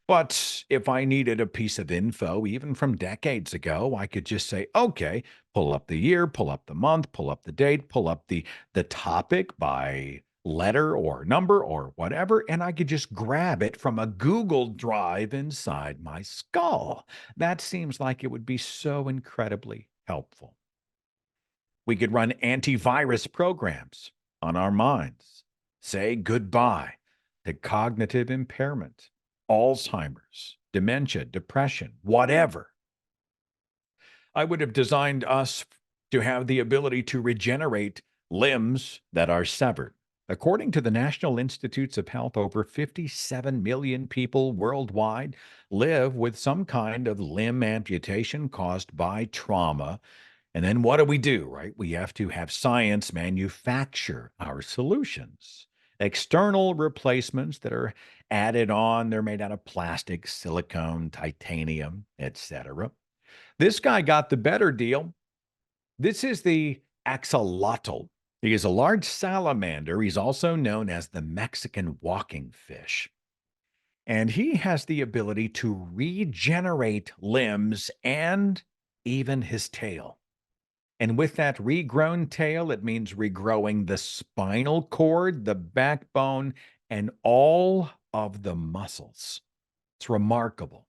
But if I needed a piece of info, even from decades ago, I could just say, okay, pull up the year, pull up the month, pull up the date, pull up the topic by letter or number or whatever, and I could just grab it from a Google Drive inside my skull. That seems like it would be so incredibly helpful. We could run antivirus programs on our minds, say goodbye to cognitive impairment, Alzheimer's, dementia, depression, whatever. I would have designed us to have the ability to regenerate limbs that are severed. According to the National Institutes of Health, over 57 million people worldwide live with some kind of limb amputation caused by trauma. And then what do, right? We have to have science manufacture our solutions. External replacements that are added on, they're made out of plastic, silicone, titanium, etc. This guy got the better deal. This is the axolotl. He is a large salamander. He's also known as the Mexican walking fish. And he has the ability to regenerate limbs and even his tail. And with that regrown tail, it means regrowing the spinal cord, the backbone, and all of the muscles. It's remarkable.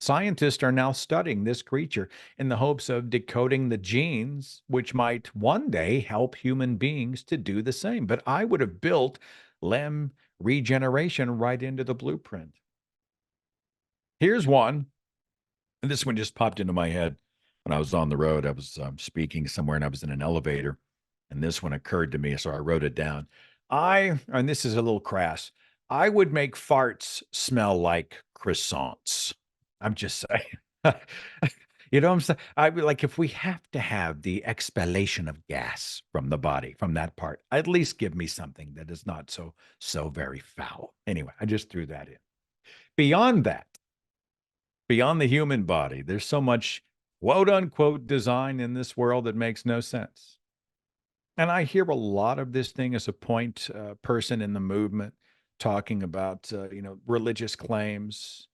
Scientists are now studying this creature in the hopes of decoding the genes, which might one day help human beings to do the same. But I would have built limb regeneration right into the blueprint. Here's one, and this one just popped into my head when I was on the road. I was speaking somewhere and I was in an elevator, and this one occurred to me, so I wrote it down. And this is a little crass, I would make farts smell like croissants. I'm just saying. You know what I'm saying? I would like if we have to have the expellation of gas from the body, from that part, at least give me something that is not so very foul. Anyway, I just threw that in. Beyond that, beyond the human body, there's so much quote unquote design in this world that makes no sense. And I hear a lot of this thing as a point person in the movement talking about, religious claims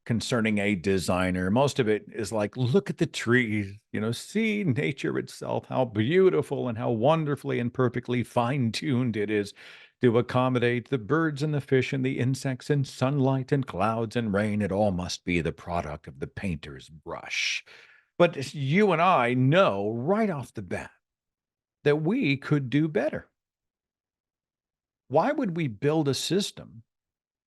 concerning a designer. Most of it is like, look at the trees, see nature itself, how beautiful and how wonderfully and perfectly fine tuned it is to accommodate the birds and the fish and the insects and sunlight and clouds and rain. It all must be the product of the painter's brush. But you and I know right off the bat that we could do better. Why would we build a system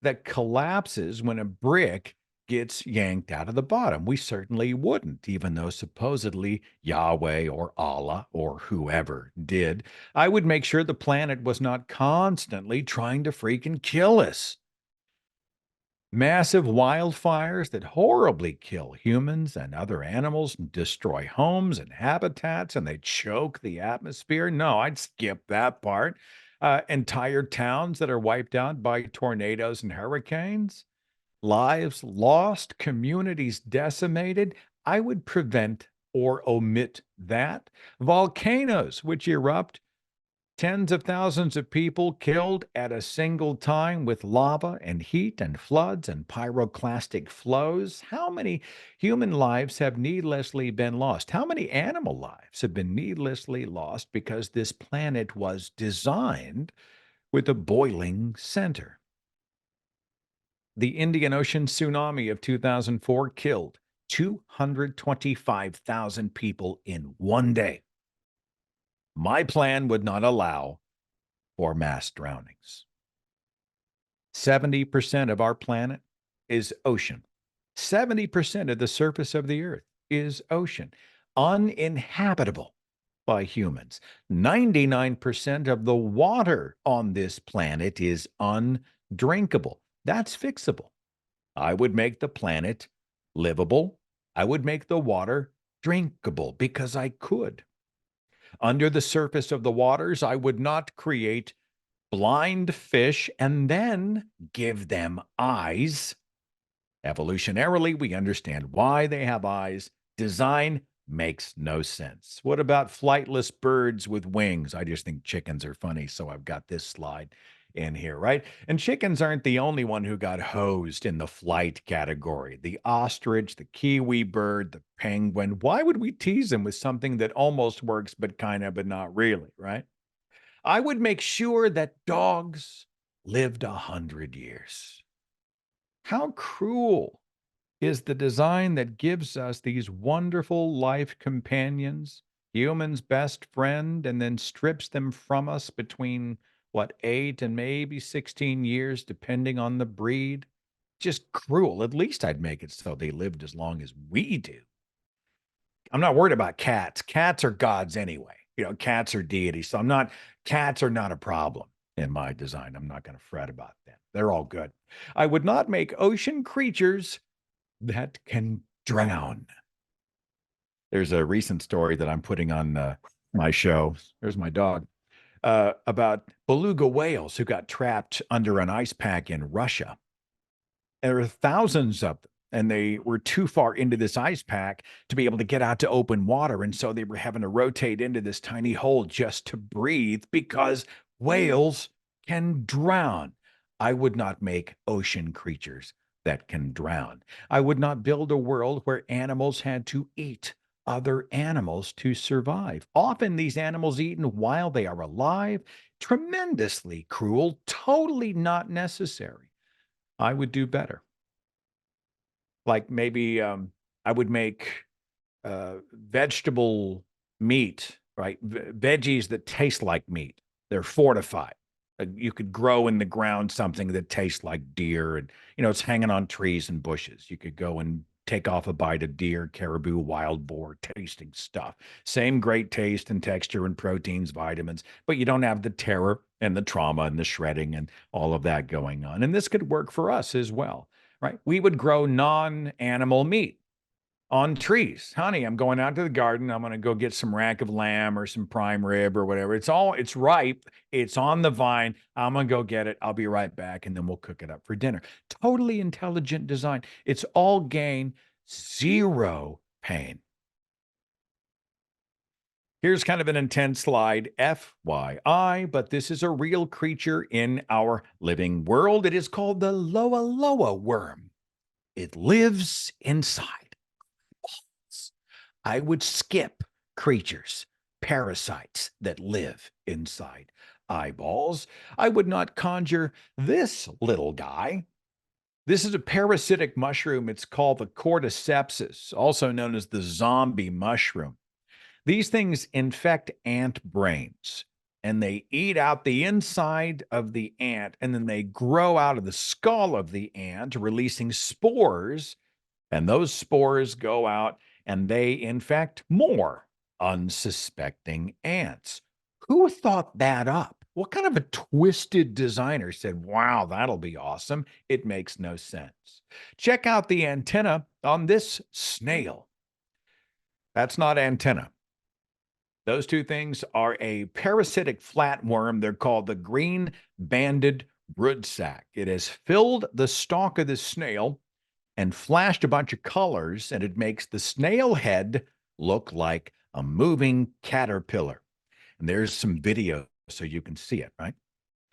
that collapses when a brick gets yanked out of the bottom? We certainly wouldn't, even though supposedly Yahweh or Allah or whoever did. I would make sure the planet was not constantly trying to freaking kill us. Massive wildfires that horribly kill humans and other animals, and destroy homes and habitats, and they choke the atmosphere. No, I'd skip that part. Entire towns that are wiped out by tornadoes and hurricanes, lives lost, communities decimated. I would prevent or omit that. Volcanoes which erupt, tens of thousands of people killed at a single time with lava and heat and floods and pyroclastic flows. How many human lives have needlessly been lost? How many animal lives have been needlessly lost because this planet was designed with a boiling center? The Indian Ocean tsunami of 2004 killed 225,000 people in one day. My plan would not allow for mass drownings. 70% of our planet is ocean. 70% of the surface of the earth is ocean, uninhabitable by humans. 99% of the water on this planet is undrinkable. That's fixable. I would make the planet livable. I would make the water drinkable because I could. Under the surface of the waters, I would not create blind fish and then give them eyes. Evolutionarily, we understand why they have eyes. Design makes no sense. What about flightless birds with wings? I just think chickens are funny, so I've got this slide in here, right? And chickens aren't the only one who got hosed in the flight category. The ostrich, the kiwi bird, the penguin. Why would we tease them with something that almost works, but kind of, but not really, right? I would make sure that dogs lived 100 years. How cruel is the design that gives us these wonderful life companions, human's best friend, and then strips them from us between, 8 and maybe 16 years, depending on the breed? Just cruel. At least I'd make it so they lived as long as we do. I'm not worried about cats. Cats are gods anyway. Cats are deities. So cats are not a problem in my design. I'm not going to fret about them. They're all good. I would not make ocean creatures that can drown. There's a recent story that I'm putting on my show. There's my dog. About beluga whales who got trapped under an ice pack in Russia. There were thousands of them, and they were too far into this ice pack to be able to get out to open water. And so they were having to rotate into this tiny hole just to breathe because whales can drown. I would not make ocean creatures that can drown. I would not build a world where animals had to eat other animals to survive. Often these animals eaten while they are alive, tremendously cruel, totally not necessary. I would do better. Like maybe I would make vegetable meat, right? Veggies that taste like meat. They're fortified. You could grow in the ground something that tastes like deer, and it's hanging on trees and bushes. You could go and take off a bite of deer, caribou, wild boar, tasting stuff. Same great taste and texture and proteins, vitamins, but you don't have the terror and the trauma and the shredding and all of that going on. And this could work for us as well, right? We would grow non-animal meat on trees. Honey, I'm going out to the garden. I'm going to go get some rack of lamb or some prime rib or whatever. It's ripe. It's on the vine. I'm going to go get it. I'll be right back. And then we'll cook it up for dinner. Totally intelligent design. It's all gain, zero pain. Here's kind of an intense slide, FYI, but this is a real creature in our living world. It is called the Loa Loa worm. It lives inside. I would skip creatures, parasites that live inside eyeballs. I would not conjure this little guy. This is a parasitic mushroom. It's called the cordycepsis, also known as the zombie mushroom. These things infect ant brains, and they eat out the inside of the ant, and then they grow out of the skull of the ant, releasing spores, and those spores go out and they infect more unsuspecting ants. Who thought that up? What kind of a twisted designer said, wow, that'll be awesome? It makes no sense. Check out the antenna on this snail. That's not antenna. Those two things are a parasitic flatworm. They're called the green-banded broodsack. It has filled the stalk of the snail and flashed a bunch of colors, and it makes the snail head look like a moving caterpillar. And there's some video so you can see it, right?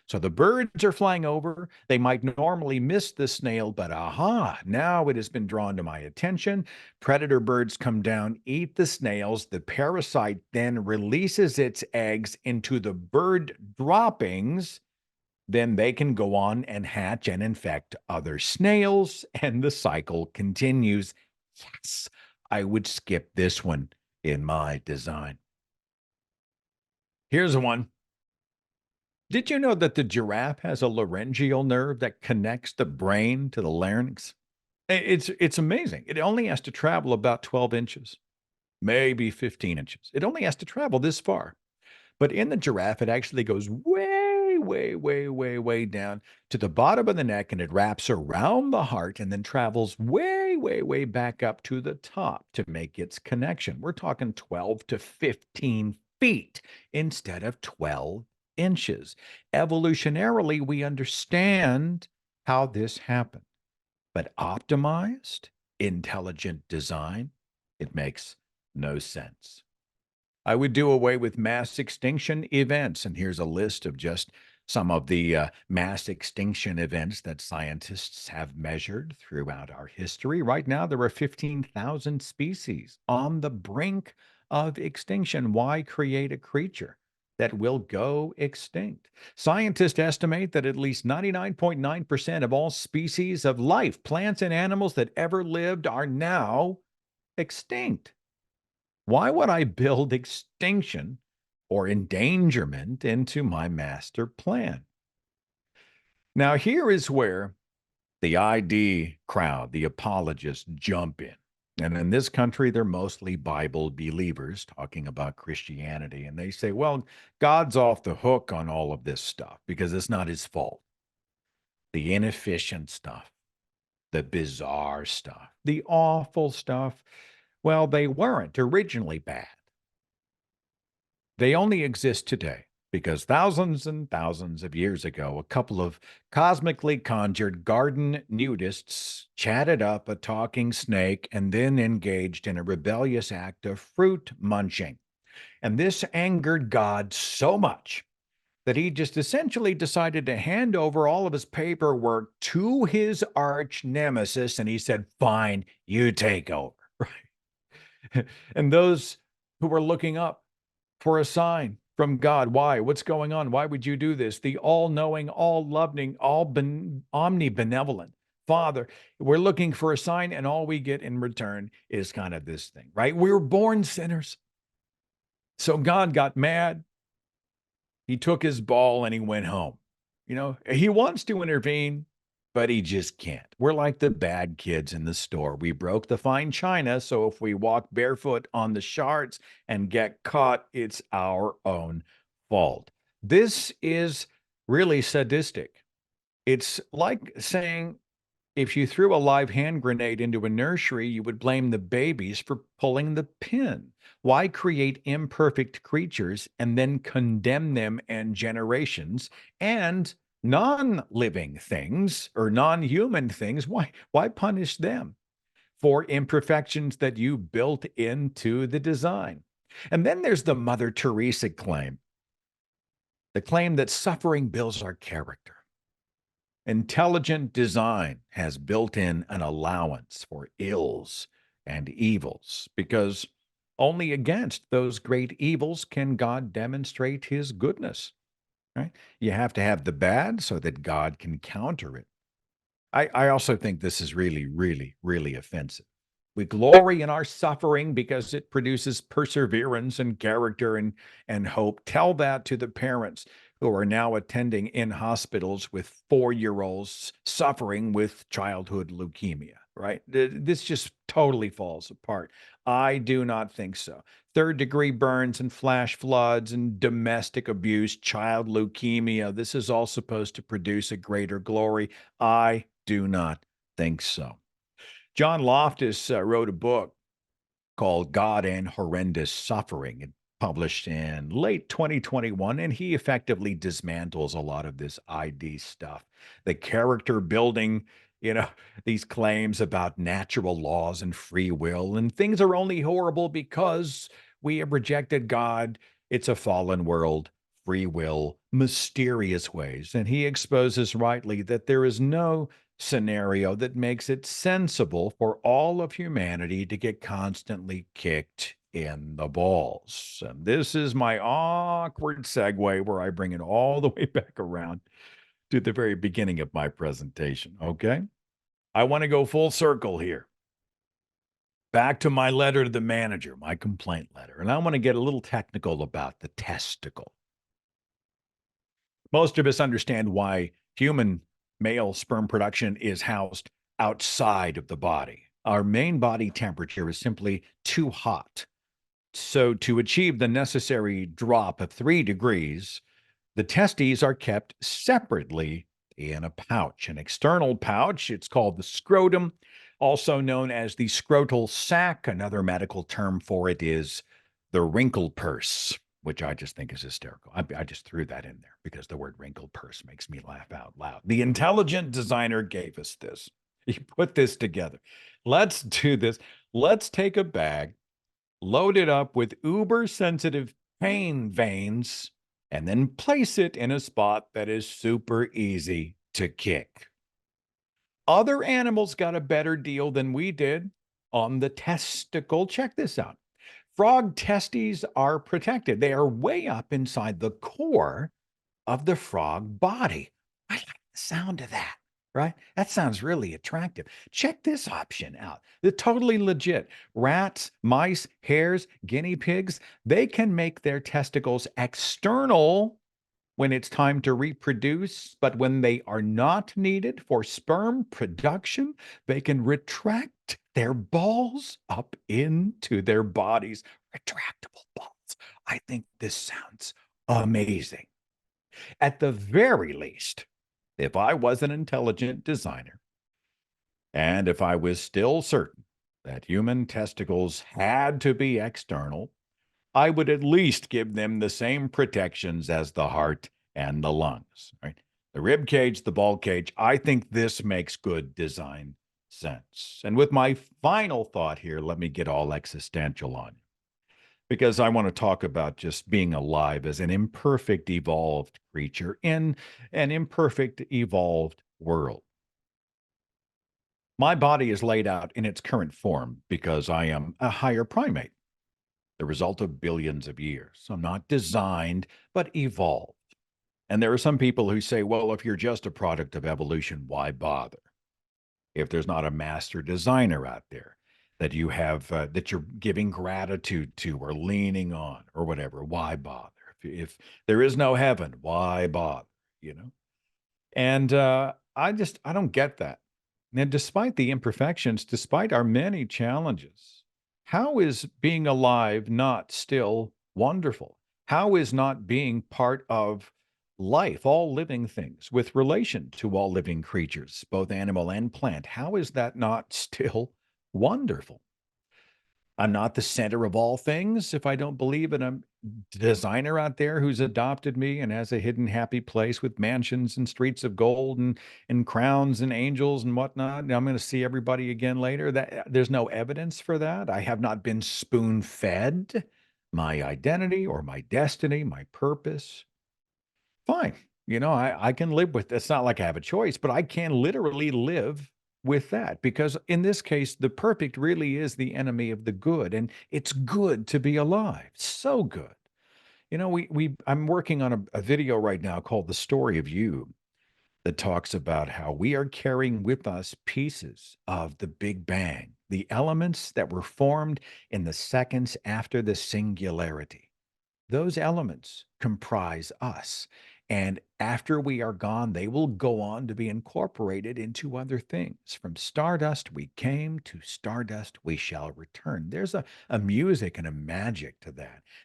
So the birds are flying over. They might normally miss the snail, but aha, now it has been drawn to my attention. Predator birds come down, eat the snails. The parasite then releases its eggs into the bird droppings. Then they can go on and hatch and infect other snails, and the cycle continues. Yes, I would skip this one in my design. Here's one. Did you know that the giraffe has a laryngeal nerve that connects the brain to the larynx? It's amazing. It only has to travel about 12 inches, maybe 15 inches. It only has to travel this far. But in the giraffe, it actually goes way, way, way, way, way down to the bottom of the neck, and it wraps around the heart and then travels way, way, way back up to the top to make its connection. We're talking 12 to 15 feet instead of 12 inches. Evolutionarily, we understand how this happened. But optimized, intelligent design, it makes no sense. I would do away with mass extinction events. And here's a list of just some of the mass extinction events that scientists have measured throughout our history. Right now, there are 15,000 species on the brink of extinction. Why create a creature that will go extinct? Scientists estimate that at least 99.9% of all species of life, plants and animals that ever lived, are now extinct. Why would I build extinction or endangerment into my master plan? Now, here is where the ID crowd, the apologists, jump in. And in this country, they're mostly Bible believers talking about Christianity. And they say, well, God's off the hook on all of this stuff because it's not his fault. The inefficient stuff, the bizarre stuff, the awful stuff. Well, they weren't originally bad. They only exist today because thousands and thousands of years ago, a couple of cosmically conjured garden nudists chatted up a talking snake and then engaged in a rebellious act of fruit munching. And this angered God so much that he just essentially decided to hand over all of his paperwork to his arch nemesis. And he said, "Fine, you take over." Right. And those who were looking up for a sign from God. Why? What's going on? Why would you do this? The all knowing, all loving, omnibenevolent Father, we're looking for a sign, and all we get in return is kind of this thing, right? We were born sinners. So God got mad. He took his ball and he went home. He wants to intervene, but he just can't. We're like the bad kids in the store. We broke the fine china, so if we walk barefoot on the shards and get caught, it's our own fault. This is really sadistic. It's like saying if you threw a live hand grenade into a nursery, you would blame the babies for pulling the pin. Why create imperfect creatures and then condemn them and generations and non-living things or non-human things? Why punish them for imperfections that you built into the design? And then there's the Mother Teresa claim, the claim that suffering builds our character. Intelligent design has built in an allowance for ills and evils because only against those great evils can God demonstrate his goodness, right? You have to have the bad so that God can counter it. I also think this is really, really, really offensive. We glory in our suffering because it produces perseverance and character and hope. Tell that to the parents who are now attending in hospitals with 4-year-olds suffering with childhood leukemia, right? This just totally falls apart. I do not think so. Third-degree burns and flash floods and domestic abuse, child leukemia, this is all supposed to produce a greater glory. I do not think so. John Loftus wrote a book called God and Horrendous Suffering. It published in late 2021, and he effectively dismantles a lot of this ID stuff. The character building, these claims about natural laws and free will, and things are only horrible because we have rejected God. It's a fallen world, free will, mysterious ways. And he exposes rightly that there is no scenario that makes it sensible for all of humanity to get constantly kicked in the balls. And this is my awkward segue where I bring it all the way back around to the very beginning of my presentation. Okay. I want to go full circle here. Back to my letter to the manager, my complaint letter. And I want to get a little technical about the testicle. Most of us understand why human male sperm production is housed outside of the body. Our main body temperature is simply too hot. So, to achieve the necessary drop of 3 degrees, the testes are kept separately in a pouch, an external pouch. It's called the scrotum, also known as the scrotal sac. Another medical term for it is the wrinkle purse, which I just think is hysterical. I just threw that in there because the word wrinkle purse makes me laugh out loud. The intelligent designer gave us this. He put this together. Let's do this. Let's take a bag, load it up with uber sensitive pain veins, and then place it in a spot that is super easy to kick. Other animals got a better deal than we did on the testicle. Check this out. Frog testes are protected. They are way up inside the core of the frog body. I like the sound of that, right? That sounds really attractive. Check this option out. They're totally legit. Rats, mice, hares, guinea pigs, they can make their testicles external when it's time to reproduce, but when they are not needed for sperm production, they can retract their balls up into their bodies. Retractable balls. I think this sounds amazing. At the very least, if I was an intelligent designer, and if I was still certain that human testicles had to be external, I would at least give them the same protections as the heart and the lungs, right? The rib cage, the ball cage. I think this makes good design sense. And with my final thought here, let me get all existential on you, because I want to talk about just being alive as an imperfect, evolved creature in an imperfect, evolved world. My body is laid out in its current form because I am a higher primate, the result of billions of years. I'm not designed, but evolved. And there are some people who say, well, if you're just a product of evolution, why bother? If there's not a master designer out there that you have, that you're giving gratitude to or leaning on or whatever, why bother? If there is no heaven, why bother? You know? And I don't get that. And despite the imperfections, despite our many challenges, how is being alive not still wonderful? How is not being part of life, all living things, with relation to all living creatures, both animal and plant? How is that not still wonderful? I'm not the center of all things if I don't believe in a designer out there who's adopted me and has a hidden happy place with mansions and streets of gold and crowns and angels and whatnot. And I'm going to see everybody again later. That there's no evidence for that. I have not been spoon fed my identity or my destiny, my purpose. Fine. I can live with it's not like I have a choice, but I can literally live with that because in this case, the perfect really is the enemy of the good. And it's good to be alive. So good. I'm working on a video right now called The Story of You that talks about how we are carrying with us pieces of the Big Bang, the elements that were formed in the seconds after the singularity. Those elements comprise us. And after we are gone, they will go on to be incorporated into other things. From stardust we came, to stardust we shall return. There's a music and a magic to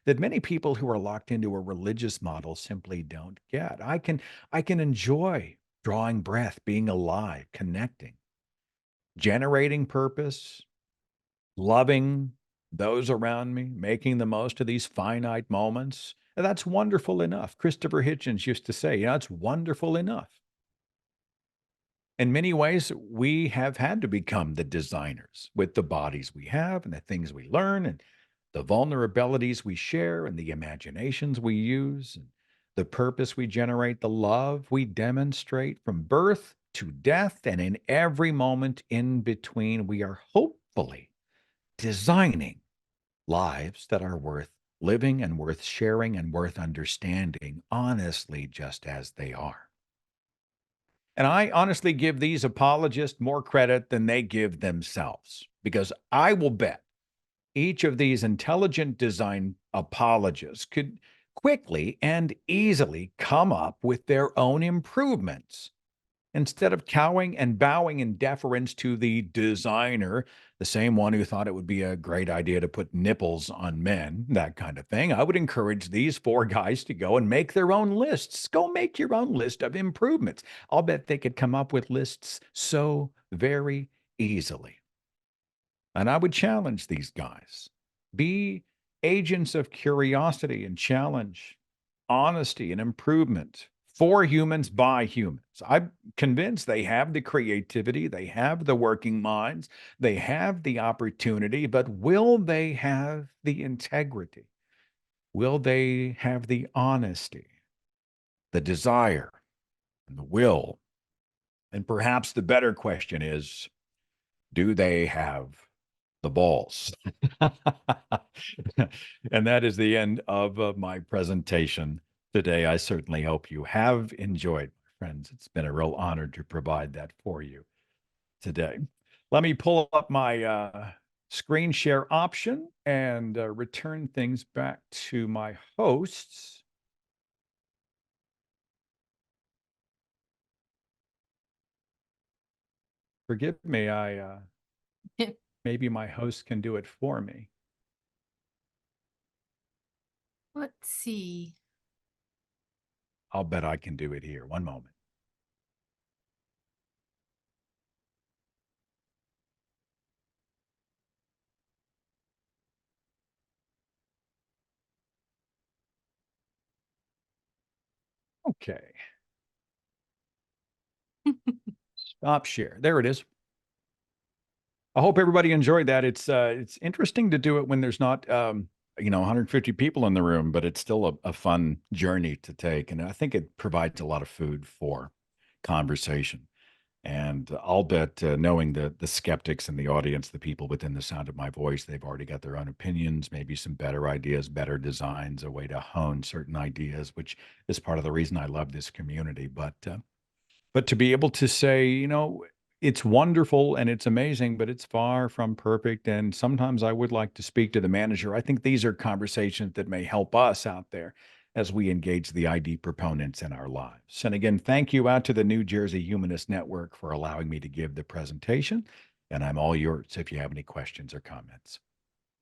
that many people who are locked into a religious model simply don't get. I can enjoy drawing breath, being alive, connecting, generating purpose, loving those around me, making the most of these finite moments. And that's wonderful enough. Christopher Hitchens used to say, it's wonderful enough. In many ways, we have had to become the designers with the bodies we have and the things we learn and the vulnerabilities we share and the imaginations we use and the purpose we generate, the love we demonstrate from birth to death. And in every moment in between, we are hopefully designing lives that are worth living and worth sharing and worth understanding honestly, just as they are. And I honestly give these apologists more credit than they give themselves, because I will bet each of these intelligent design apologists could quickly and easily come up with their own improvements. Instead of cowing and bowing in deference to the designer, the same one who thought it would be a great idea to put nipples on men, that kind of thing, I would encourage these four guys to go and make their own lists. Go make your own list of improvements. I'll bet they could come up with lists so very easily. And I would challenge these guys. Be agents of curiosity and challenge, honesty and improvement for humans by humans. I'm convinced they have the creativity, they have the working minds, they have the opportunity, but will they have the integrity? Will they have the honesty, the desire, and the will? And perhaps the better question is, do they have the balls? And that is the end of my presentation today. I certainly hope you have enjoyed, my friends. It's been a real honor to provide that for you today. Let me pull up my screen share option and return things back to my hosts. Forgive me, I maybe my host can do it for me. Let's see. I'll bet I can do it here. One moment. Okay. Stop share. There it is. I hope everybody enjoyed that. It's interesting to do it when there's not 150 people in the room, but it's still a fun journey to take. And I think it provides a lot of food for conversation. And I'll bet knowing the skeptics in the audience, the people within the sound of my voice, they've already got their own opinions, maybe some better ideas, better designs, a way to hone certain ideas, which is part of the reason I love this community. But to be able to say, it's wonderful and it's amazing, but it's far from perfect. And sometimes I would like to speak to the manager. I think these are conversations that may help us out there as we engage the ID proponents in our lives. And again, thank you out to the New Jersey Humanist Network for allowing me to give the presentation. And I'm all yours if you have any questions or comments.